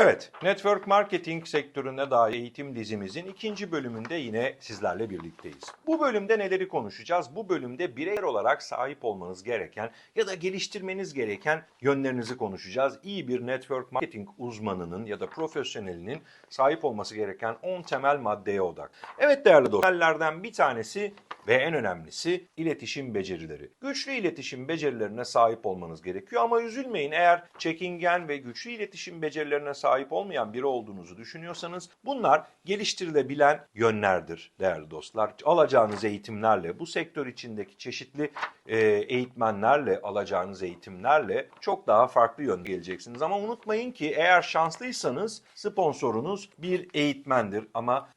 Evet, network marketing sektörüne dair eğitim dizimizin ikinci bölümünde yine sizlerle birlikteyiz. Bu bölümde neleri konuşacağız? Bu bölümde bireysel olarak sahip olmanız gereken ya da geliştirmeniz gereken yönlerinizi konuşacağız. İyi bir network marketing uzmanının ya da profesyonelinin sahip olması gereken 10 temel maddeye odak. Evet değerli dostlarlardan bir tanesi ve en önemlisi iletişim becerileri. Güçlü iletişim becerilerine sahip olmanız gerekiyor ama üzülmeyin, eğer çekingen ve güçlü iletişim becerilerine sahip olmayan biri olduğunuzu düşünüyorsanız bunlar geliştirilebilen yönlerdir değerli dostlar. Alacağınız eğitimlerle, bu sektör içindeki çeşitli eğitmenlerle, alacağınız eğitimlerle çok daha farklı yön geleceksiniz. Ama unutmayın ki eğer şanslıysanız sponsorunuz bir eğitmendir ama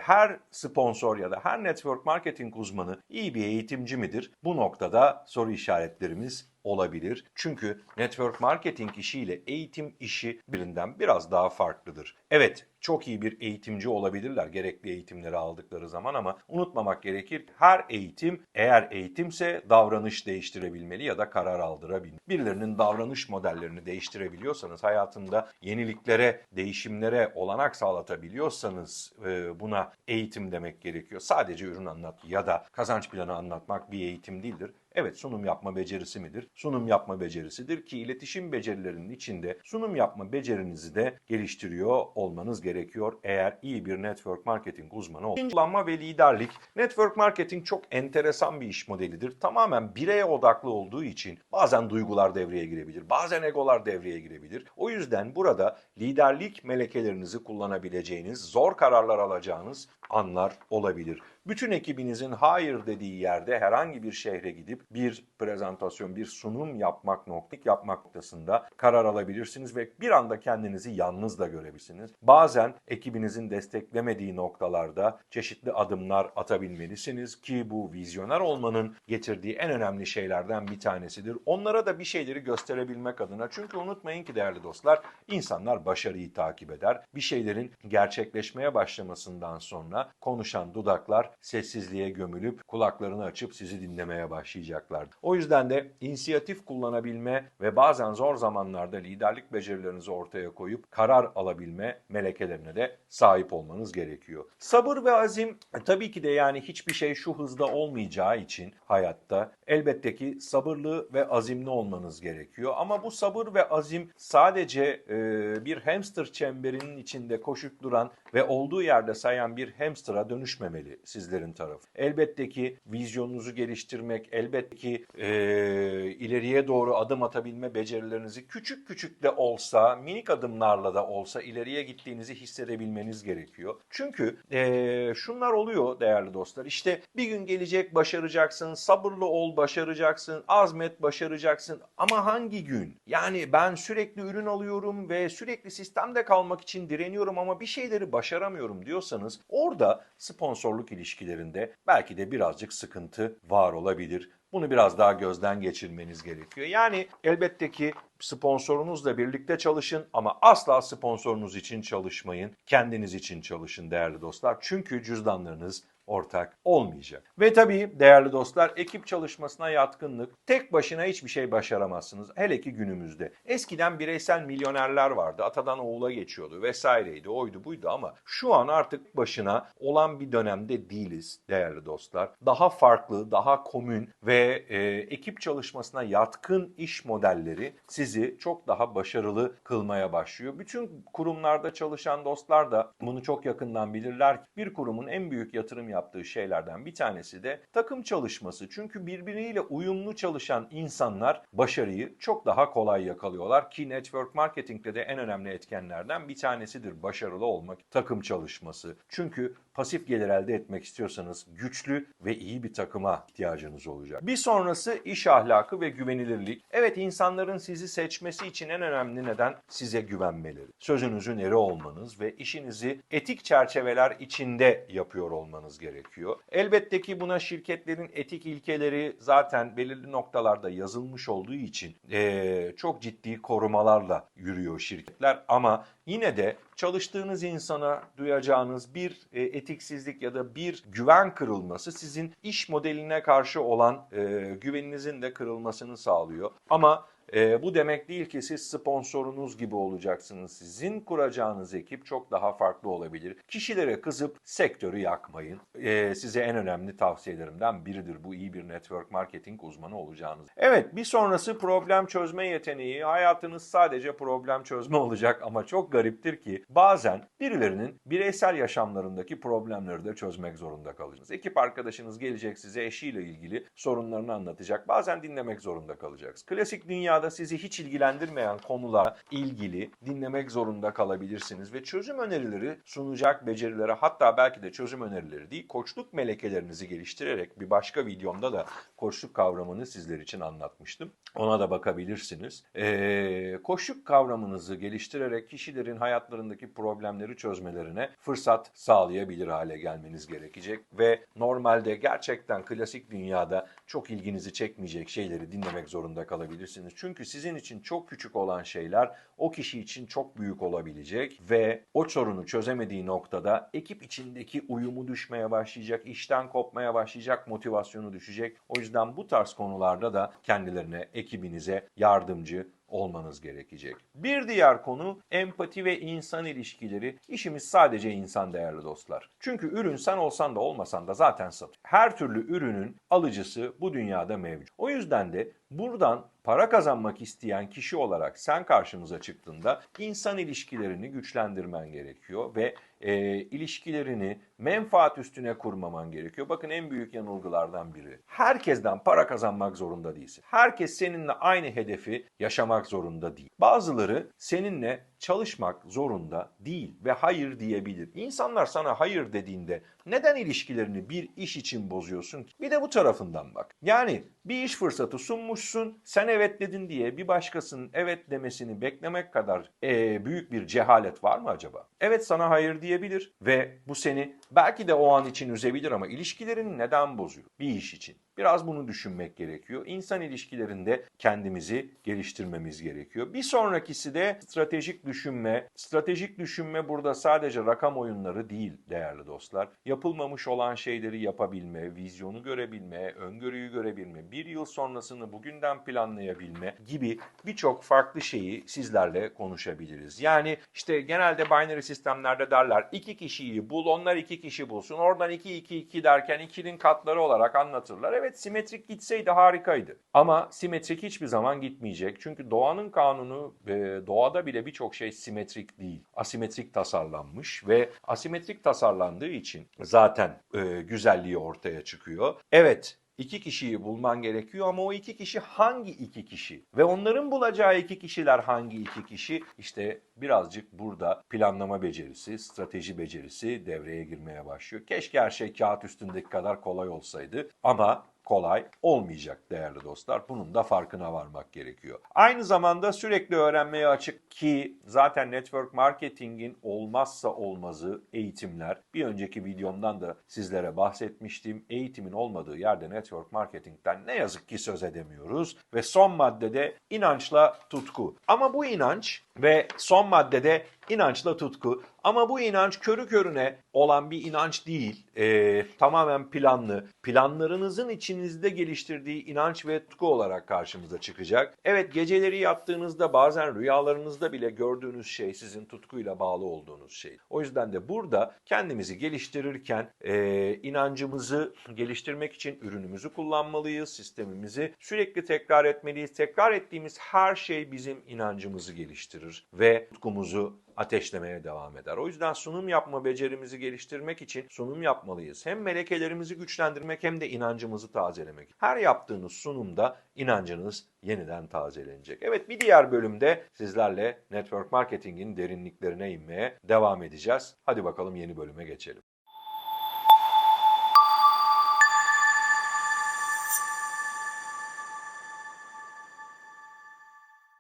her sponsor ya da her network marketing uzmanı iyi bir eğitimci midir? Bu noktada soru işaretlerimiz olabilir. Çünkü network marketing işi ile eğitim işi birinden biraz daha farklıdır. Evet, çok iyi bir eğitimci olabilirler gerekli eğitimleri aldıkları zaman ama unutmamak gerekir ki her eğitim eğer eğitimse davranış değiştirebilmeli ya da karar aldırabilmeli. Birilerinin davranış modellerini değiştirebiliyorsanız, hayatında yeniliklere, değişimlere olanak sağlatabiliyorsanız buna eğitim demek gerekiyor. Sadece ürün anlat ya da kazanç planı anlatmak bir eğitim değildir. Evet, sunum yapma becerisi midir? Sunum yapma becerisidir ki iletişim becerilerinin içinde sunum yapma becerinizi de geliştiriyor olmanız gerekiyor eğer iyi bir network marketing uzmanı olursanız. Kullanma ve liderlik. Network marketing çok enteresan bir iş modelidir. Tamamen bireye odaklı olduğu için bazen duygular devreye girebilir, bazen egolar devreye girebilir. O yüzden burada liderlik melekelerinizi kullanabileceğiniz, zor kararlar alacağınız anlar olabilir. Bütün ekibinizin hayır dediği yerde herhangi bir şehre gidip bir prezentasyon, bir sunum yapmak noktasında karar alabilirsiniz ve bir anda kendinizi yalnız da görebilirsiniz. Bazen ekibinizin desteklemediği noktalarda çeşitli adımlar atabilmelisiniz ki bu vizyoner olmanın getirdiği en önemli şeylerden bir tanesidir. Onlara da bir şeyleri gösterebilmek adına, çünkü unutmayın ki değerli dostlar, insanlar başarıyı takip eder. Bir şeylerin gerçekleşmeye başlamasından sonra konuşan dudaklar sessizliğe gömülüp kulaklarını açıp sizi dinlemeye başlayacaklar. O yüzden de inisiyatif kullanabilme ve bazen zor zamanlarda liderlik becerilerinizi ortaya koyup karar alabilme melekelerine de sahip olmanız gerekiyor. Sabır ve azim tabii ki de, yani hiçbir şey şu hızda olmayacağı için hayatta elbette ki sabırlı ve azimli olmanız gerekiyor. Ama bu sabır ve azim sadece bir hamster çemberinin içinde koşup duran ve olduğu yerde sayan bir hamster'a dönüşmemeli sizlerin tarafı. Elbette ki vizyonunuzu geliştirmek, elbette ki ileriye doğru adım atabilme becerilerinizi küçük küçük de olsa, minik adımlarla da olsa ileriye gittiğinizi hissedebilmeniz gerekiyor. Çünkü şunlar oluyor değerli dostlar. İşte bir gün gelecek, başaracaksın, sabırlı ol, başaracaksın, azmet, başaracaksın. Ama hangi gün? Yani ben sürekli ürün alıyorum ve sürekli sistemde kalmak için direniyorum ama bir şeyleri başaramıyorum diyorsanız orada sponsorluk ilişkilerinde belki de birazcık sıkıntı var olabilir. Bunu biraz daha gözden geçirmeniz gerekiyor. Yani elbette ki sponsorunuzla birlikte çalışın ama asla sponsorunuz için çalışmayın. Kendiniz için çalışın değerli dostlar. Çünkü cüzdanlarınız ortak olmayacak. Ve tabii değerli dostlar, ekip çalışmasına yatkınlık. Tek başına hiçbir şey başaramazsınız. Hele ki günümüzde. Eskiden bireysel milyonerler vardı. Atadan oğula geçiyordu vesaireydi, oydu buydu ama şu an artık başına olan bir dönemde değiliz değerli dostlar. Daha farklı, daha komün ve ekip çalışmasına yatkın iş modelleri sizi çok daha başarılı kılmaya başlıyor. Bütün kurumlarda çalışan dostlar da bunu çok yakından bilirler. Bir kurumun en büyük yatırım yaptığı şeylerden bir tanesi de takım çalışması. Çünkü birbiriyle uyumlu çalışan insanlar başarıyı çok daha kolay yakalıyorlar ki network marketing'de de en önemli etkenlerden bir tanesidir başarılı olmak, takım çalışması. Çünkü pasif gelir elde etmek istiyorsanız güçlü ve iyi bir takıma ihtiyacınız olacak. Bir sonrası iş ahlakı ve güvenilirlik. Evet, insanların sizi seçmesi için en önemli neden size güvenmeleri. Sözünüzün eri olmanız ve işinizi etik çerçeveler içinde yapıyor olmanız gerekiyor. Elbette ki buna şirketlerin etik ilkeleri zaten belirli noktalarda yazılmış olduğu için çok ciddi korumalarla yürüyor şirketler ama yine de çalıştığınız insana duyacağınız bir etiksizlik ya da bir güven kırılması sizin iş modeline karşı olan güveninizin de kırılmasını sağlıyor. Ama Bu demek değil ki siz sponsorunuz gibi olacaksınız. Sizin kuracağınız ekip çok daha farklı olabilir. Kişilere kızıp sektörü yakmayın. Size en önemli tavsiyelerimden biridir. Bu iyi bir network marketing uzmanı olacağınız. Evet, bir sonrası problem çözme yeteneği. Hayatınız sadece problem çözme olacak ama çok gariptir ki bazen birilerinin bireysel yaşamlarındaki problemleri de çözmek zorunda kalırsınız. Ekip arkadaşınız gelecek size eşiyle ilgili sorunlarını anlatacak. Bazen dinlemek zorunda kalacaksınız. Klasik dünyada sizi hiç ilgilendirmeyen konularla ilgili dinlemek zorunda kalabilirsiniz ve çözüm önerileri sunacak becerilere, hatta belki de çözüm önerileri değil, koçluk melekelerinizi geliştirerek bir başka videomda da koçluk kavramını sizler için anlatmıştım. Ona da bakabilirsiniz. Koçluk kavramınızı geliştirerek kişilerin hayatlarındaki problemleri çözmelerine fırsat sağlayabilir hale gelmeniz gerekecek ve normalde gerçekten klasik dünyada çok ilginizi çekmeyecek şeyleri dinlemek zorunda kalabilirsiniz. Çünkü sizin için çok küçük olan şeyler o kişi için çok büyük olabilecek ve o sorunu çözemediği noktada ekip içindeki uyumu düşmeye başlayacak, işten kopmaya başlayacak, motivasyonu düşecek. O yüzden bu tarz konularda da kendilerine, ekibinize yardımcı olmanız gerekecek. Bir diğer konu empati ve insan ilişkileri. İşimiz sadece insan değerli dostlar. Çünkü ürün sen olsan da olmasan da zaten satıyor. Her türlü ürünün alıcısı bu dünyada mevcut. O yüzden de buradan para kazanmak isteyen kişi olarak sen karşımıza çıktığında insan ilişkilerini güçlendirmen gerekiyor ve ilişkilerini menfaat üstüne kurmaman gerekiyor. Bakın en büyük yanılgılardan biri. Herkesten para kazanmak zorunda değilsin. Herkes seninle aynı hedefi yaşamak zorunda değil. Bazıları seninle çalışmak zorunda değil ve hayır diyebilir. İnsanlar sana hayır dediğinde neden ilişkilerini bir iş için bozuyorsun ki? Bir de bu tarafından bak. Yani bir iş fırsatı sunmuşsun, sen evet dedin diye bir başkasının evet demesini beklemek kadar büyük bir cehalet var mı acaba? Evet sana hayır diyebilir ve bu seni belki de o an için üzebilir ama ilişkilerini neden bozuyor? Bir iş için. Biraz bunu düşünmek gerekiyor. İnsan ilişkilerinde kendimizi geliştirmemiz gerekiyor. Bir sonrakisi de stratejik düşünme. Stratejik düşünme burada sadece rakam oyunları değil değerli dostlar. Yapılmamış olan şeyleri yapabilme, vizyonu görebilme, öngörüyü görebilme, bir yıl sonrasını bugünden planlayabilme gibi birçok farklı şeyi sizlerle konuşabiliriz. Yani işte genelde binary sistemlerde derler 2 kişiyi bul, onlar 2 kişi bulsun. Oradan 2-2-2 derken 2'nin katları olarak anlatırlar. Evet simetrik gitseydi harikaydı. Ama simetrik hiçbir zaman gitmeyecek. Çünkü doğanın kanunu, doğada bile birçok şey simetrik değil. Asimetrik tasarlanmış ve asimetrik tasarlandığı için zaten güzelliği ortaya çıkıyor. Evet, 2 kişiyi bulman gerekiyor ama o 2 kişi hangi 2 kişi? Ve onların bulacağı 2 kişiler hangi 2 kişi? İşte birazcık burada planlama becerisi, strateji becerisi devreye girmeye başlıyor. Keşke her şey kağıt üstündeki kadar kolay olsaydı ama kolay olmayacak değerli dostlar. Bunun da farkına varmak gerekiyor. Aynı zamanda sürekli öğrenmeye açık ki zaten network marketingin olmazsa olmazı eğitimler. Bir önceki videomdan da sizlere bahsetmiştim. Eğitimin olmadığı yerde network marketingten ne yazık ki söz edemiyoruz. Ve son maddede inançla tutku. Ama bu inanç ve son maddede inançla tutku. Ama bu inanç körü körüne olan bir inanç değil. Tamamen planlı. Planlarınızın içinizde geliştirdiği inanç ve tutku olarak karşımıza çıkacak. Evet geceleri yattığınızda bazen rüyalarınızda bile gördüğünüz şey sizin tutkuyla bağlı olduğunuz şey. O yüzden de burada kendimizi geliştirirken inancımızı geliştirmek için ürünümüzü kullanmalıyız, sistemimizi sürekli tekrar etmeliyiz. Tekrar ettiğimiz her şey bizim inancımızı geliştirir ve tutkumuzu ateşlemeye devam eder. O yüzden sunum yapma becerimizi geliştirmek için sunum yapmalıyız. Hem melekelerimizi güçlendirmek hem de inancımızı tazelemek. Her yaptığınız sunumda inancınız yeniden tazelenecek. Evet bir diğer bölümde sizlerle network marketingin derinliklerine inmeye devam edeceğiz. Hadi bakalım yeni bölüme geçelim.